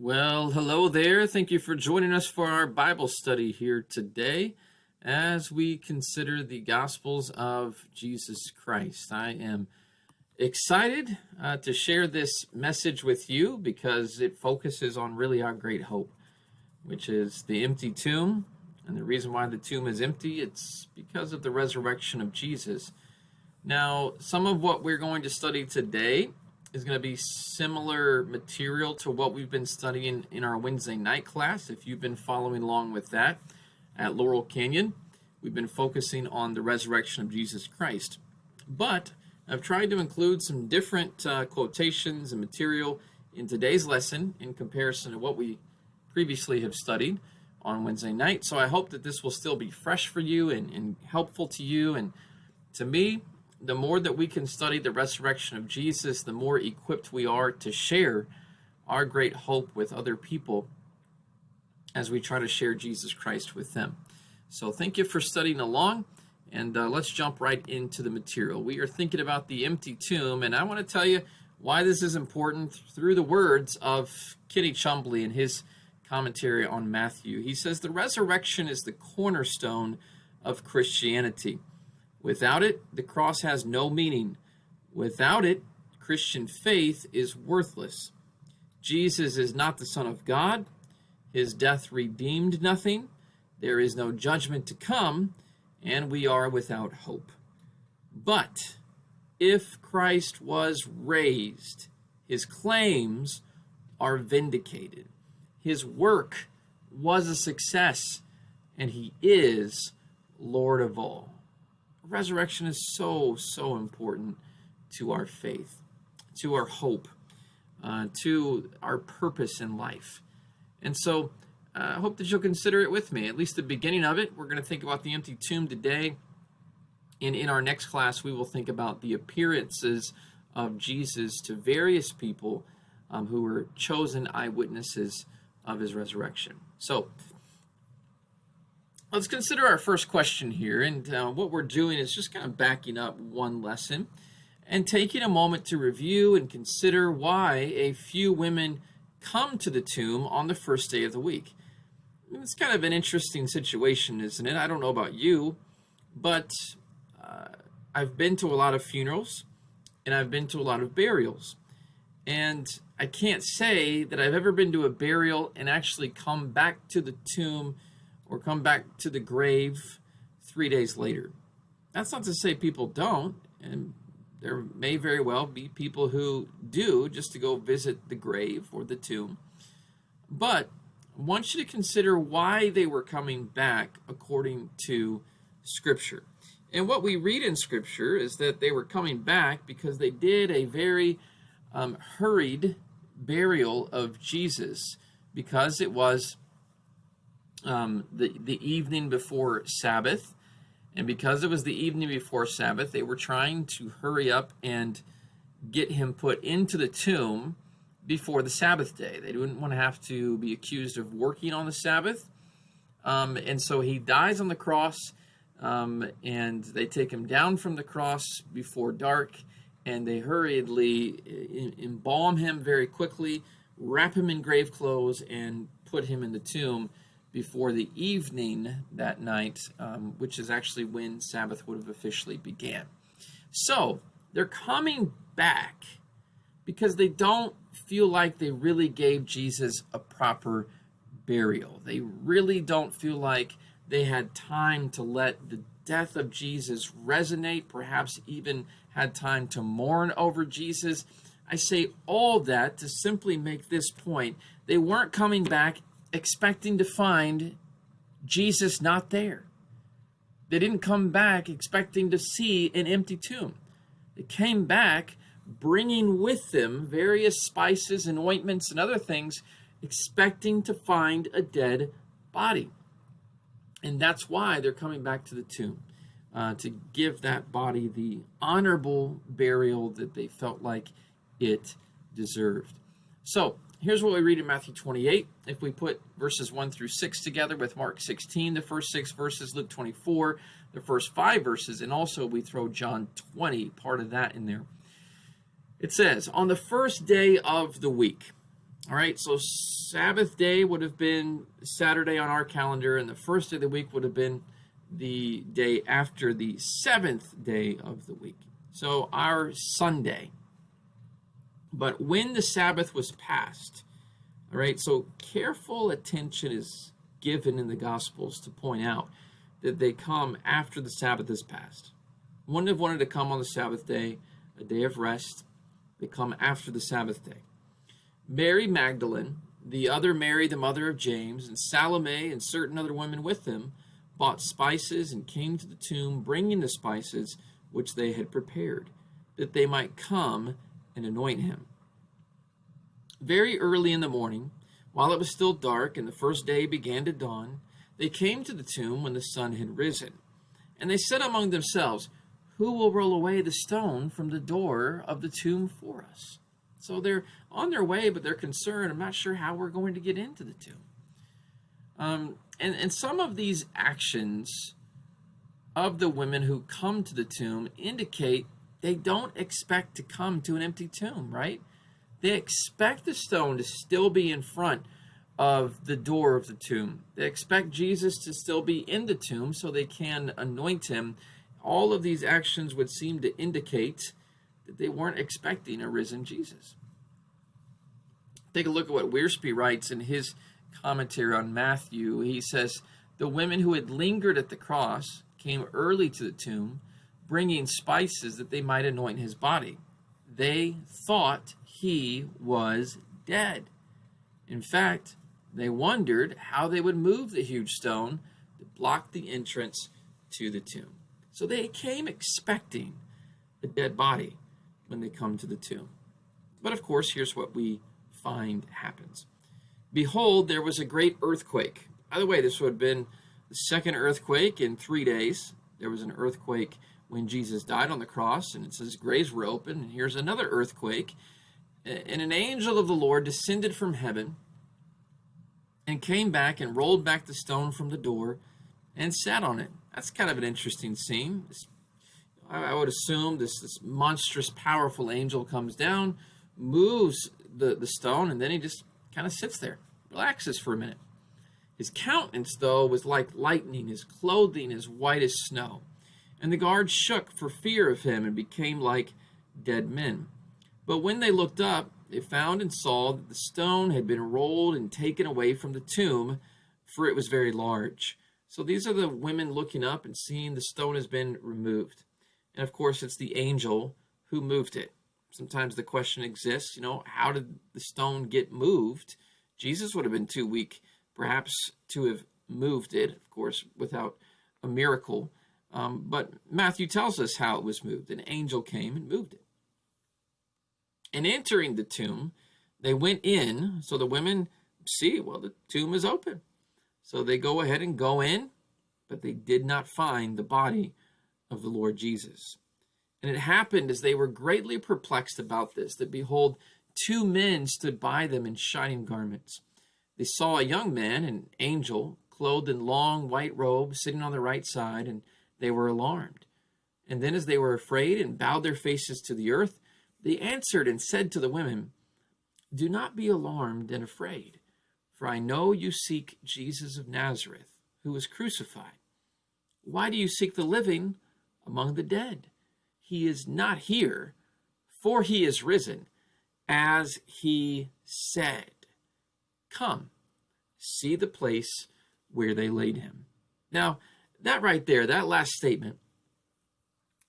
Well, hello there. Thank you for joining us for our Bible study here today as we consider the Gospels of Jesus Christ. I am excited to share this message with you because it focuses on really our great hope, which is the empty tomb. And the reason why the tomb is empty, it's because of the resurrection of Jesus. Now, some of what we're going to study today is going to be similar material to what we've been studying in our Wednesday night class. If you've been following along with that at Laurel Canyon, we've been focusing on the resurrection of Jesus Christ. But I've tried to include some different quotations and material in today's lesson in comparison to what we previously have studied on Wednesday night. So I hope that this will still be fresh for you and helpful to you. And to me, the more that we can study the resurrection of Jesus, the more equipped we are to share our great hope with other people as we try to share Jesus Christ with them. So thank you for studying along, and let's jump right into the material. We are thinking about the empty tomb, and I want to tell you why this is important through the words of Kitty Chumbley in his commentary on Matthew. He says, "The resurrection is the cornerstone of Christianity. Without it, the cross has no meaning. Without it, Christian faith is worthless. Jesus is not the Son of God. His death redeemed nothing. There is no judgment to come, and we are without hope. But if Christ was raised, his claims are vindicated. His work was a success, and he is Lord of all." Resurrection is so important to our faith, to our hope, to our purpose in life. And so I hope that you'll consider it with me, at least the beginning of it. We're going to think about the empty tomb today. And in our next class, we will think about the appearances of Jesus to various people who were chosen eyewitnesses of his resurrection. So let's consider our first question here, and what we're doing is just kind of backing up one lesson and taking a moment to review and consider why a few women come to the tomb on the first day of the week. It's kind of an interesting situation, isn't it? I don't know about you, but I've been to a lot of funerals, and I've been to a lot of burials, and I can't say that I've ever been to a burial and actually come back to the tomb or come back to the grave 3 days later. That's not to say people don't, and there may very well be people who do just to go visit the grave or the tomb. But I want you to consider why they were coming back according to Scripture. And what we read in Scripture is that they were coming back because they did a very hurried burial of Jesus, because it was the evening before Sabbath, and because it was the evening before Sabbath, they were trying to hurry up and get him put into the tomb before the Sabbath day. They didn't want to have to be accused of working on the Sabbath, and so he dies on the cross, and they take him down from the cross before dark, and they hurriedly embalm him very quickly, wrap him in grave clothes, and put him in the tomb before the evening that night, which is actually when Sabbath would have officially began. So they're coming back because they don't feel like they really gave Jesus a proper burial. They really don't feel like they had time to let the death of Jesus resonate, perhaps even had time to mourn over Jesus. I say all that to simply make this point. They weren't coming back expecting to find Jesus not there. They didn't come back expecting to see an empty tomb. They came back bringing with them various spices and ointments and other things, expecting to find a dead body. And that's why they're coming back to the tomb, to give that body the honorable burial that they felt like it deserved. So here's what we read in Matthew 28. If we put verses 1 through 6 together with Mark 16, the first 6 verses, Luke 24, the first 5 verses, and also we throw John 20, part of that in there. It says, "On the first day of the week, All right, so Sabbath day would have been Saturday on our calendar, and the first day of the week would have been the day after the seventh day of the week. So our Sunday. But when the Sabbath was passed, all right, so careful attention is given in the Gospels to point out that they come after the Sabbath is passed. Wouldn't have wanted to come on the Sabbath day, a day of rest. They come after the Sabbath day. Mary Magdalene, the other Mary, the mother of James, and Salome and certain other women with them bought spices and came to the tomb, bringing the spices which they had prepared, that they might come and anoint him. Very early in the morning, while it was still dark and the first day began to dawn, they came to the tomb when the sun had risen. And they said among themselves, "Who will roll away the stone from the door of the tomb for us?" So they're on their way, but they're concerned. I'm not sure how we're going to get into the tomb. And some of these actions of the women who come to the tomb indicate they don't expect to come to an empty tomb, right? They expect the stone to still be in front of the door of the tomb. They expect Jesus to still be in the tomb so they can anoint him. All of these actions would seem to indicate that they weren't expecting a risen Jesus. Take a look at what Wiersbe writes in his commentary on Matthew. He says, "The women who had lingered at the cross came early to the tomb, bringing spices that they might anoint his body. They thought he was dead. In fact, they wondered how they would move the huge stone that blocked the entrance to the tomb." So they came expecting a dead body when they come to the tomb. But of course, here's what we find happens. "Behold, there was a great earthquake." By the way, this would have been the second earthquake in 3 days. There was an earthquake when Jesus died on the cross, and it says graves were open. And here's another earthquake. And an angel of the Lord descended from heaven and came back and rolled back the stone from the door and sat on it. That's kind of an interesting scene. I would assume this monstrous, powerful angel comes down, moves the stone, and then he just kind of sits there, relaxes for a minute. His countenance, though, was like lightning, his clothing as white as snow. And the guards shook for fear of him and became like dead men. But when they looked up, they found and saw that the stone had been rolled and taken away from the tomb, for it was very large. So these are the women looking up and seeing the stone has been removed. And of course, it's the angel who moved it. Sometimes the question exists, how did the stone get moved? Jesus would have been too weak, perhaps, to have moved it, of course, without a miracle. But Matthew tells us how it was moved. An angel came and moved it. And entering the tomb, they went in. So the women see, the tomb is open. So they go ahead and go in, but they did not find the body of the Lord Jesus. And it happened as they were greatly perplexed about this, that behold, 2 men stood by them in shining garments. They saw a young man, an angel, clothed in long white robes, sitting on the right side, and they were alarmed. And then as they were afraid and bowed their faces to the earth, they answered and said to the women, "Do not be alarmed and afraid, for I know you seek Jesus of Nazareth, who was crucified. Why do you seek the living among the dead? He is not here, for he is risen, as he said. Come, see the place where they laid him." Now, that right there, that last statement,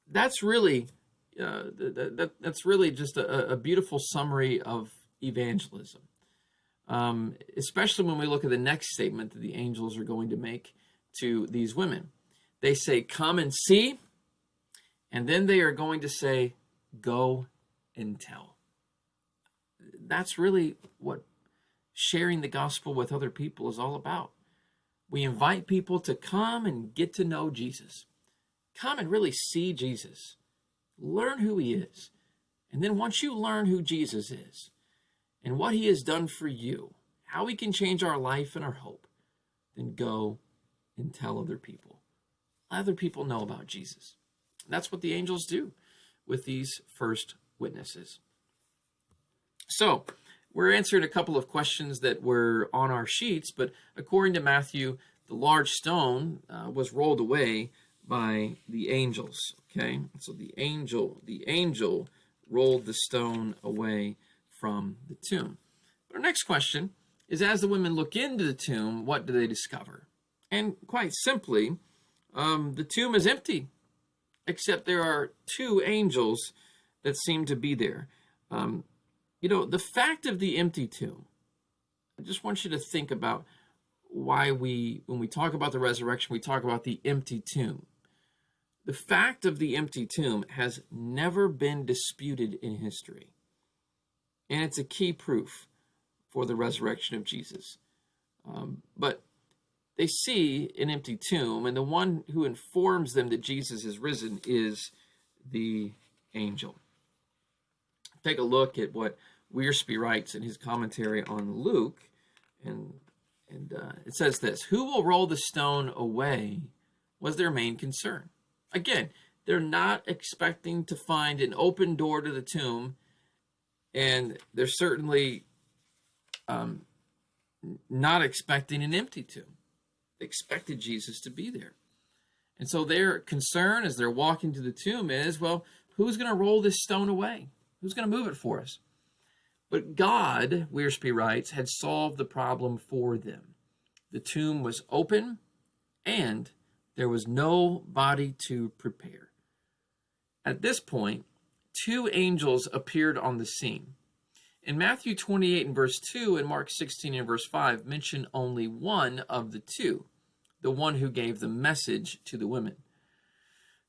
that's really that's really just a beautiful summary of evangelism. Especially when we look at the next statement that the angels are going to make to these women. They say, "Come and see," and then they are going to say, "Go and tell." That's really what sharing the gospel with other people is all about. We invite people to come and get to know Jesus. Come and really see Jesus. Learn who he is. And then once you learn who Jesus is and what he has done for you, how he can change our life and our hope, then go and tell other people. Let other people know about Jesus. And that's what the angels do with these first witnesses. So, we're answering a couple of questions that were on our sheets, but according to Matthew, the large stone was rolled away by the angels. Okay, so the angel rolled the stone away from the tomb. But our next question is, as the women look into the tomb, what do they discover? And quite simply, the tomb is empty, except there are two angels that seem to be there. The fact of the empty tomb, I just want you to think about why when we talk about the resurrection, we talk about the empty tomb. The fact of the empty tomb has never been disputed in history. And it's a key proof for the resurrection of Jesus. But they see an empty tomb, and the one who informs them that Jesus is risen is the angel. Take a look at what Wiersbe writes in his commentary on Luke, and it says this: "Who will roll the stone away was their main concern." Again, they're not expecting to find an open door to the tomb, and they're certainly not expecting an empty tomb. They expected Jesus to be there. And so their concern as they're walking to the tomb is, well, who's going to roll this stone away? Who's going to move it for us? But God, Wiersbe writes, had solved the problem for them. The tomb was open, and there was no body to prepare. At this point, two angels appeared on the scene. In Matthew 28 and verse 2 and Mark 16 and verse 5 mention only one of the two, the one who gave the message to the women.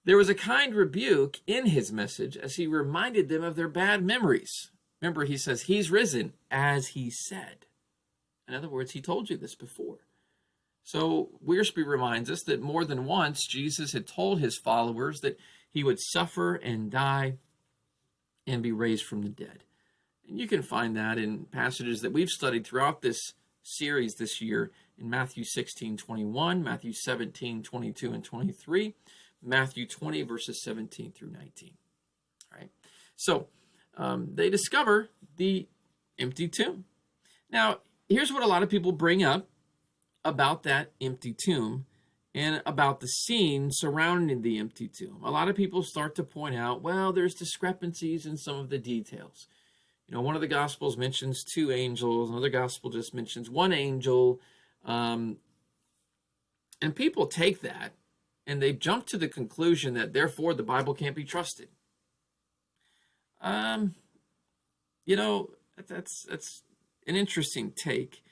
There was a kind rebuke in his message as he reminded them of their bad memories. Remember, he says, he's risen as he said. In other words, he told you this before. So Wiersbe reminds us that more than once, Jesus had told his followers that he would suffer and die and be raised from the dead. And you can find that in passages that we've studied throughout this series this year in Matthew 16:21, Matthew 17:22 and 23, Matthew 20, verses 17 through 19. All right. So they discover the empty tomb. Now, here's what a lot of people bring up about that empty tomb and about the scene surrounding the empty tomb. A lot of people start to point out, well, there's discrepancies in some of the details. One of the Gospels mentions two angels, another Gospel just mentions one angel, and people take that and they jump to the conclusion that therefore the Bible can't be trusted. That's an interesting take,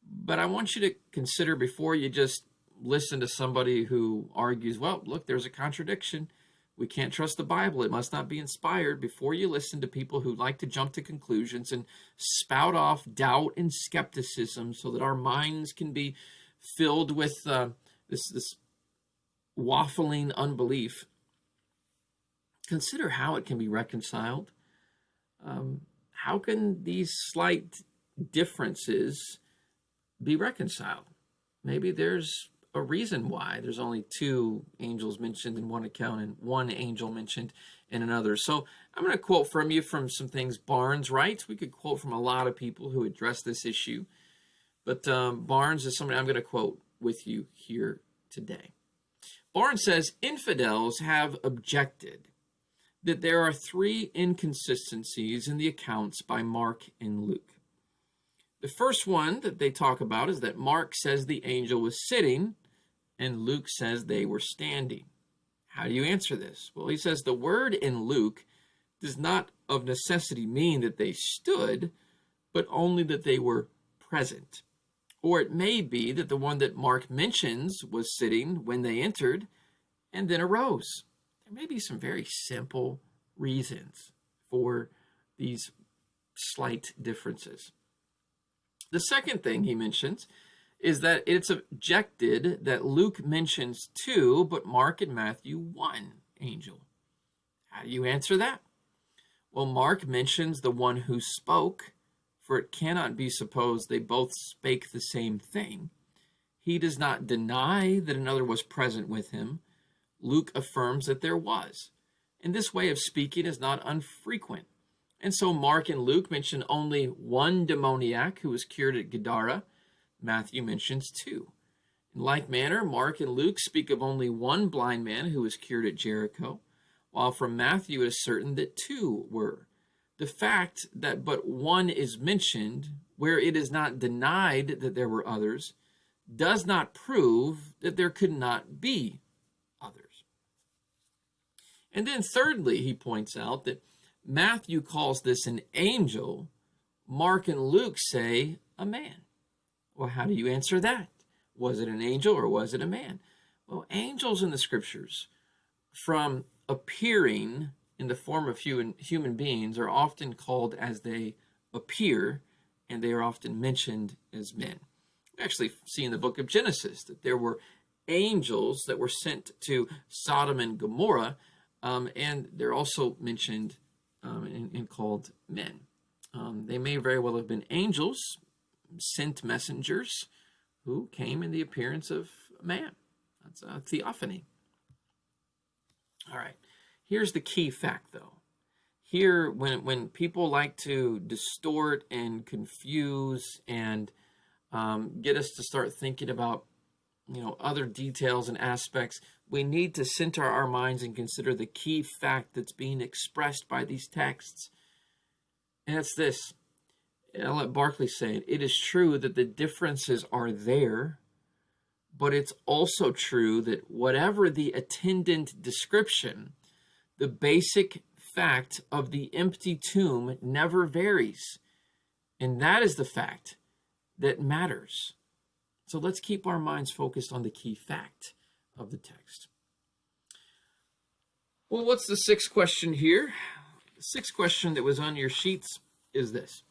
but I want you to consider before you just listen to somebody who argues, well, look, there's a contradiction. We can't trust the Bible. It must not be inspired. Before you listen to people who like to jump to conclusions and spout off doubt and skepticism so that our minds can be filled with this waffling unbelief, consider how it can be reconciled. How can these slight differences be reconciled? Maybe there's a reason why there's only two angels mentioned in one account and one angel mentioned in another. So I'm going to quote from you from some things Barnes writes. We could quote from a lot of people who address this issue, but Barnes is somebody I'm going to quote with you here today. Barnes says, infidels have objected that there are three inconsistencies in the accounts by Mark and Luke. The first one that they talk about is that Mark says the angel was sitting and Luke says they were standing. How do you answer this? Well, he says the word in Luke does not of necessity mean that they stood, but only that they were present. Or it may be that the one that Mark mentions was sitting when they entered and then arose. There may be some very simple reasons for these slight differences. The second thing he mentions is that it's objected that Luke mentions two, but Mark and Matthew one angel. How do you answer that? Well, Mark mentions the one who spoke, for it cannot be supposed they both spake the same thing. He does not deny that another was present with him. Luke affirms that there was. And this way of speaking is not unfrequent. And so Mark and Luke mention only one demoniac who was cured at Gadara. Matthew mentions two. In like manner, Mark and Luke speak of only one blind man who was cured at Jericho, while from Matthew it is certain that two were. The fact that but one is mentioned, where it is not denied that there were others, does not prove that there could not be others. And then thirdly, he points out that Matthew calls this an angel. Mark and Luke say a man. Well, how do you answer that? Was it an angel or was it a man? Well, angels in the scriptures, from appearing in the form of human beings, are often called as they appear, and they are often mentioned as men. We actually see in the book of Genesis that there were angels that were sent to Sodom and Gomorrah, and they're also mentioned and called men. They may very well have been angels, sent messengers, who came in the appearance of a man. That's a theophany. All right, here's the key fact, though. Here, when people like to distort and confuse and get us to start thinking about, other details and aspects, we need to center our minds and consider the key fact that's being expressed by these texts. And it's this. I'll let Barclay say it. It is true that the differences are there, but it's also true that whatever the attendant description, the basic fact of the empty tomb never varies. And that is the fact that matters. So let's keep our minds focused on the key fact of the text. Well, what's the sixth question here? The sixth question that was on your sheets is this.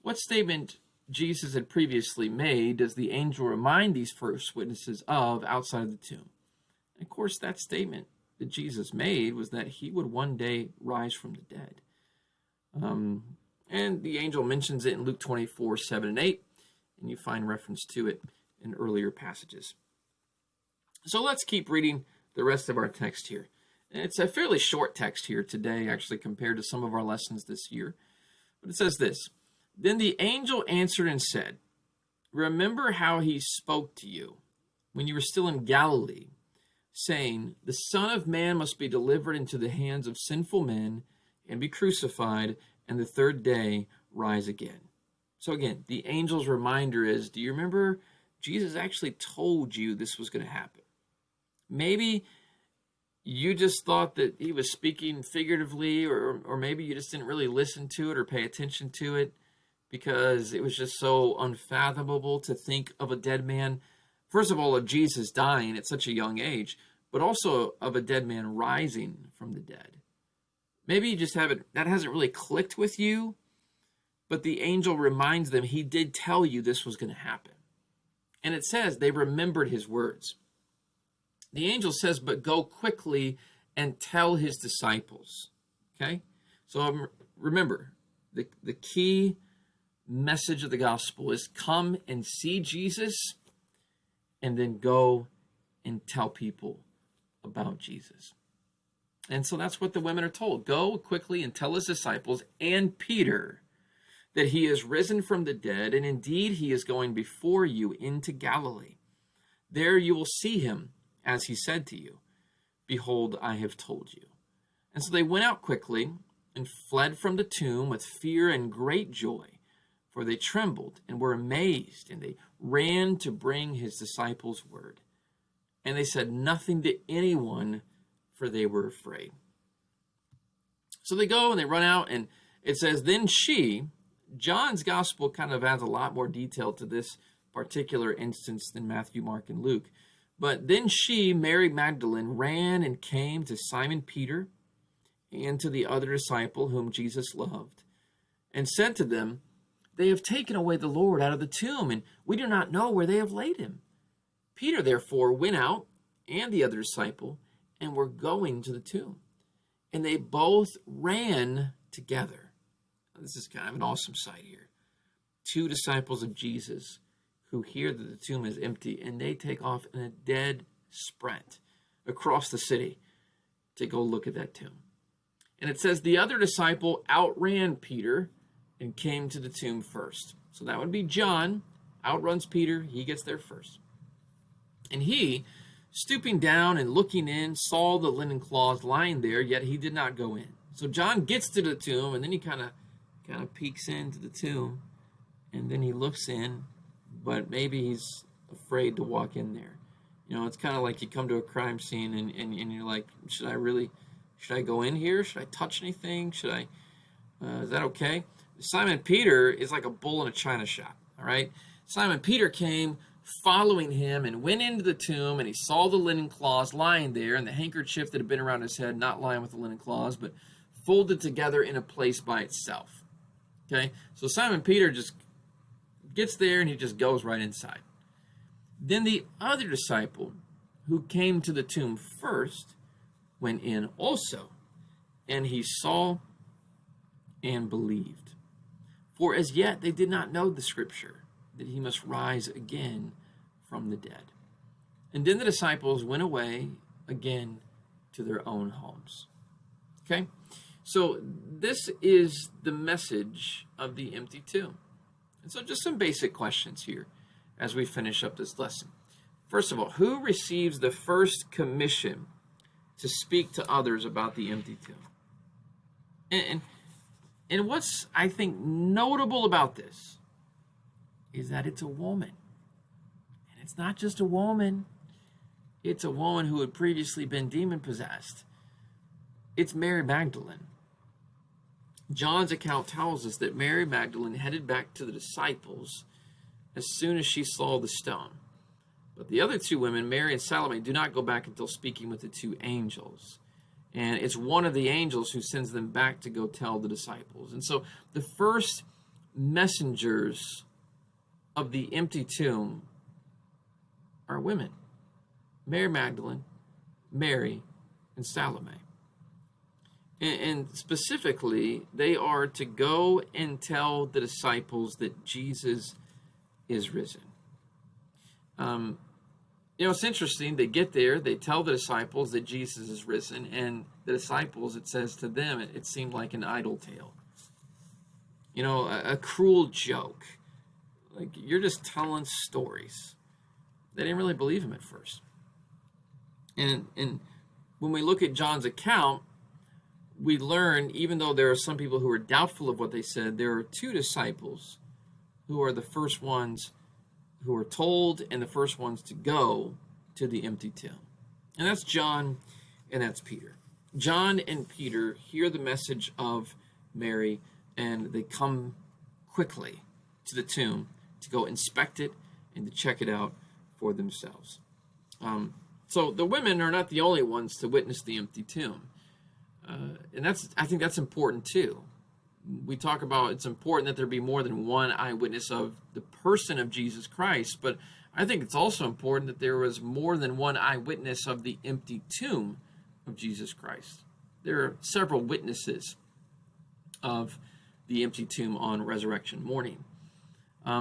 What statement Jesus had previously made does the angel remind these first witnesses of outside of the tomb? And of course, that statement that Jesus made was that he would one day rise from the dead. And the angel mentions it in Luke 24, 7 and 8, and you find reference to it in earlier passages. So let's keep reading the rest of our text here. It's a fairly short text here today, actually, compared to some of our lessons this year. But it says this. Then the angel answered and said, remember how he spoke to you when you were still in Galilee, saying, the Son of Man must be delivered into the hands of sinful men and be crucified, and the third day rise again. So again, the angel's reminder is, do you remember Jesus actually told you this was going to happen? Maybe you just thought that he was speaking figuratively, or maybe you just didn't really listen to it or pay attention to it, because it was just so unfathomable to think of a dead man. First of all, of Jesus dying at such a young age, but also of a dead man rising from the dead. Maybe you just that hasn't really clicked with you, but the angel reminds them he did tell you this was going to happen. And it says they remembered his words. The angel says, but go quickly and tell his disciples. Okay? So remember, the key message of the gospel is come and see Jesus and then go and tell people about Jesus. And so that's what the women are told. Go quickly and tell his disciples and Peter that he is risen from the dead, and indeed he is going before you into Galilee. There you will see him, as he said to you. Behold, I have told you. And so they went out quickly and fled from the tomb with fear and great joy. For they trembled and were amazed, and they ran to bring his disciples word. And they said nothing to anyone, for they were afraid. So they go and they run out, and it says, then John's gospel kind of adds a lot more detail to this particular instance than Matthew, Mark, and Luke. But then Mary Magdalene, ran and came to Simon Peter and to the other disciple whom Jesus loved, and said to them, they have taken away the Lord out of the tomb, and we do not know where they have laid him. Peter, therefore, went out, and the other disciple, and were going to the tomb. And they both ran together. Now, this is kind of an awesome sight here. Two disciples of Jesus who hear that the tomb is empty, and they take off in a dead sprint across the city to go look at that tomb. And it says the other disciple outran Peter and came to the tomb first. So that would be John, outruns Peter. He gets there first. And he, stooping down and looking in, saw the linen cloths lying there, yet he did not go in. So John gets to the tomb, and then he kind of peeks into the tomb, and then he looks in, but maybe he's afraid to walk in there. You know, it's kind of like you come to a crime scene, and you're like, should I go in here? Should I touch anything? Is that okay? Simon Peter is like a bull in a china shop, all right? Simon Peter came following him and went into the tomb, and he saw the linen cloths lying there, and the handkerchief that had been around his head, not lying with the linen cloths, but folded together in a place by itself. Okay? So Simon Peter just gets there, and he just goes right inside. Then the other disciple, who came to the tomb first, went in also, and he saw and believed. For as yet they did not know the scripture, that he must rise again from the dead. And then the disciples went away again to their own homes. Okay? So this is the message of the empty tomb. And so just some basic questions here as we finish up this lesson. First of all, who receives the first commission to speak to others about the empty tomb? And what's, I think, notable about this is that it's a woman. And it's not just a woman. It's a woman who had previously been demon-possessed. It's Mary Magdalene. John's account tells us that Mary Magdalene headed back to the disciples as soon as she saw the stone. But the other two women, Mary and Salome, do not go back until speaking with the two angels. And it's one of the angels who sends them back to go tell the disciples. And so the first messengers of the empty tomb are women: Mary Magdalene, Mary, and Salome. And specifically, they are to go and tell the disciples that Jesus is risen. It's interesting. They get there, they tell the disciples that Jesus is risen, and the disciples, it says to them, it seemed like an idle tale. A cruel joke. Like, you're just telling stories. They didn't really believe him at first. And when we look at John's account, we learn, even though there are some people who are doubtful of what they said, there are two disciples who are the first ones who are told and the first ones to go to the empty tomb. And that's John and that's Peter. John and Peter hear the message of Mary, and they come quickly to the tomb to go inspect it and to check it out for themselves. So the women are not the only ones to witness the empty tomb. And I think that's important too. We talk about it's important that there be more than one eyewitness of the person of Jesus Christ, but I think it's also important that there was more than one eyewitness of the empty tomb of Jesus Christ. There are several witnesses of the empty tomb on resurrection morning.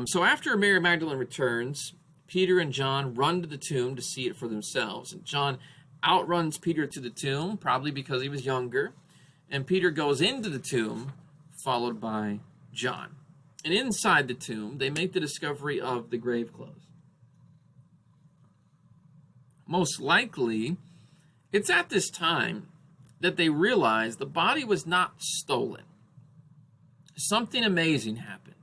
So after Mary Magdalene returns, Peter and John run to the tomb to see it for themselves. And John outruns Peter to the tomb, probably because he was younger. And Peter goes into the tomb, followed by John. And inside the tomb, they make the discovery of the grave clothes. Most likely, it's at this time that they realize the body was not stolen. Something amazing happened.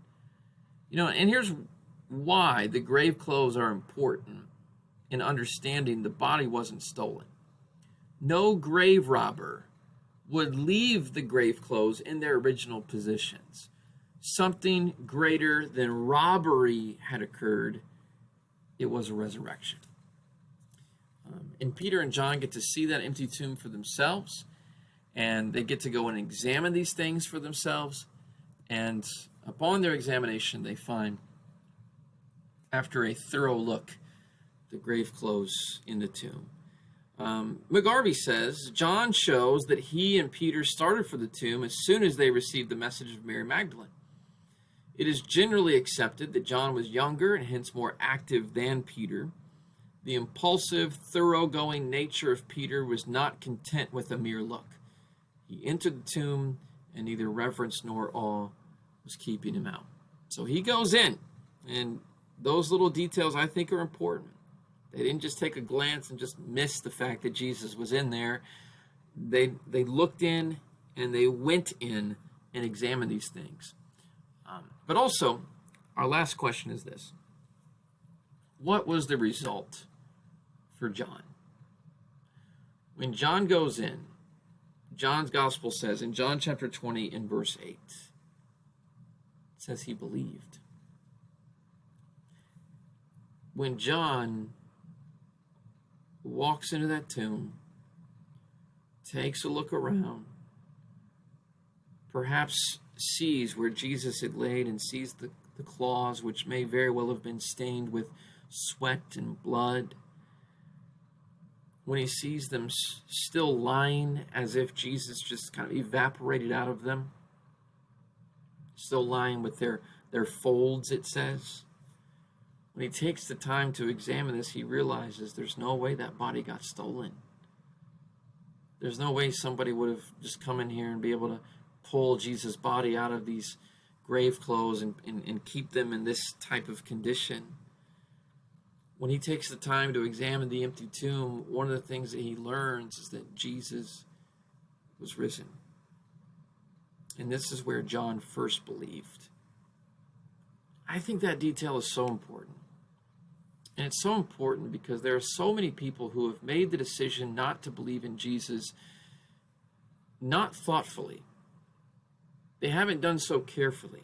And here's why the grave clothes are important in understanding the body wasn't stolen. No grave robber would leave the grave clothes in their original positions. Something greater than robbery had occurred. It was a resurrection. And Peter and John get to see that empty tomb for themselves, and they get to go and examine these things for themselves. And upon their examination, they find, after a thorough look, the grave clothes in the tomb. McGarvey says, John shows that he and Peter started for the tomb as soon as they received the message of Mary Magdalene. It is generally accepted that John was younger and hence more active than Peter. The impulsive, thoroughgoing nature of Peter was not content with a mere look. He entered the tomb, and neither reverence nor awe was keeping him out. So he goes in, and those little details I think are important. They didn't just take a glance and just miss the fact that Jesus was in there. They looked in, and they went in and examined these things. But also, our last question is this. What was the result for John? When John goes in, John's gospel says in John chapter 20 and verse 8, it says he believed. When John walks into that tomb, takes a look around, perhaps sees where Jesus had laid and sees the claws, which may very well have been stained with sweat and blood. When he sees them still lying as if Jesus just kind of evaporated out of them, still lying with their folds, it says. When he takes the time to examine this, he realizes there's no way that body got stolen. There's no way somebody would have just come in here and be able to pull Jesus' body out of these grave clothes and keep them in this type of condition. When he takes the time to examine the empty tomb, one of the things that he learns is that Jesus was risen. And this is where John first believed. I think that detail is so important. And it's so important because there are so many people who have made the decision not to believe in Jesus, not thoughtfully. They haven't done so carefully.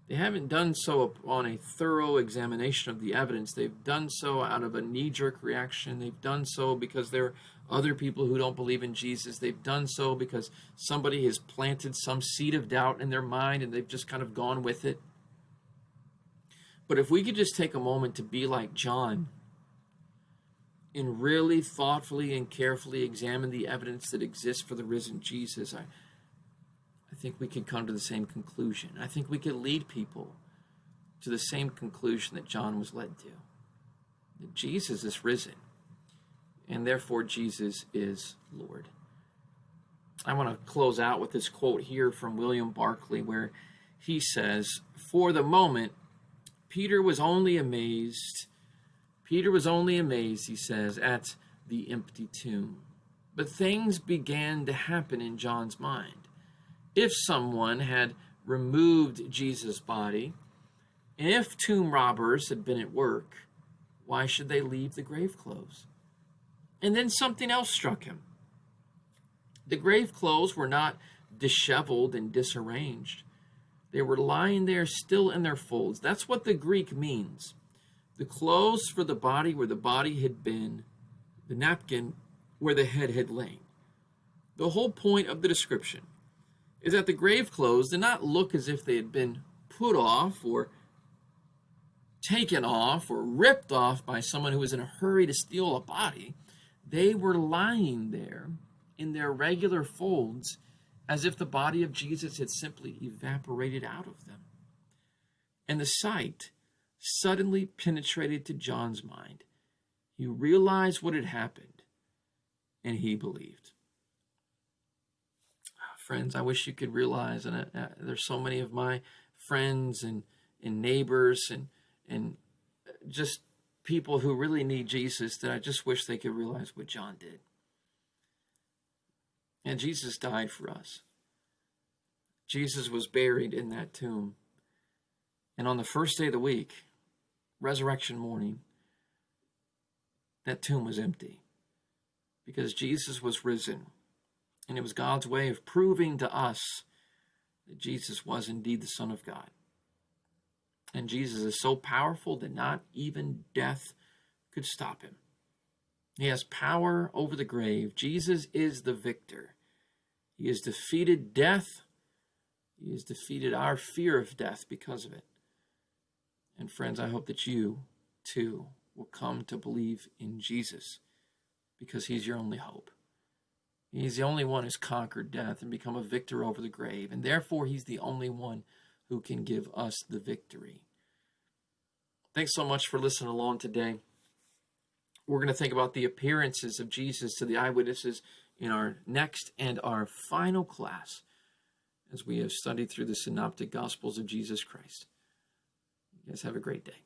They haven't done so on a thorough examination of the evidence. They've done so out of a knee-jerk reaction. They've done so because there are other people who don't believe in Jesus. They've done so because somebody has planted some seed of doubt in their mind and they've just kind of gone with it. But if we could just take a moment to be like John and really thoughtfully and carefully examine the evidence that exists for the risen Jesus, I think we could come to the same conclusion. I think we could lead people to the same conclusion that John was led to. That Jesus is risen, and therefore Jesus is Lord. I want to close out with this quote here from William Barclay, where he says, "For the moment, Peter was only amazed, he says, at the empty tomb. But things began to happen in John's mind. If someone had removed Jesus' body, and if tomb robbers had been at work, why should they leave the grave clothes?" And then something else struck him. The grave clothes were not disheveled and disarranged. They were lying there still in their folds. That's what the Greek means. The clothes for the body where the body had been, the napkin where the head had lain. The whole point of the description is that the grave clothes did not look as if they had been put off or taken off or ripped off by someone who was in a hurry to steal a body. They were lying there in their regular folds as if the body of Jesus had simply evaporated out of them. And the sight suddenly penetrated to John's mind. He realized what had happened, and he believed. Friends, I wish you could realize, and there's so many of my friends and neighbors and just people who really need Jesus that I just wish they could realize what John did. And Jesus died for us. Jesus was buried in that tomb. And on the first day of the week, resurrection morning, that tomb was empty because Jesus was risen. And it was God's way of proving to us that Jesus was indeed the Son of God. And Jesus is so powerful that not even death could stop him. He has power over the grave. Jesus is the victor. He has defeated death. He has defeated our fear of death because of it. And friends, I hope that you, too, will come to believe in Jesus because he's your only hope. He's the only one who's conquered death and become a victor over the grave. And therefore, he's the only one who can give us the victory. Thanks so much for listening along today. We're going to think about the appearances of Jesus to the eyewitnesses in our next and our final class as we have studied through the Synoptic Gospels of Jesus Christ. You guys have a great day.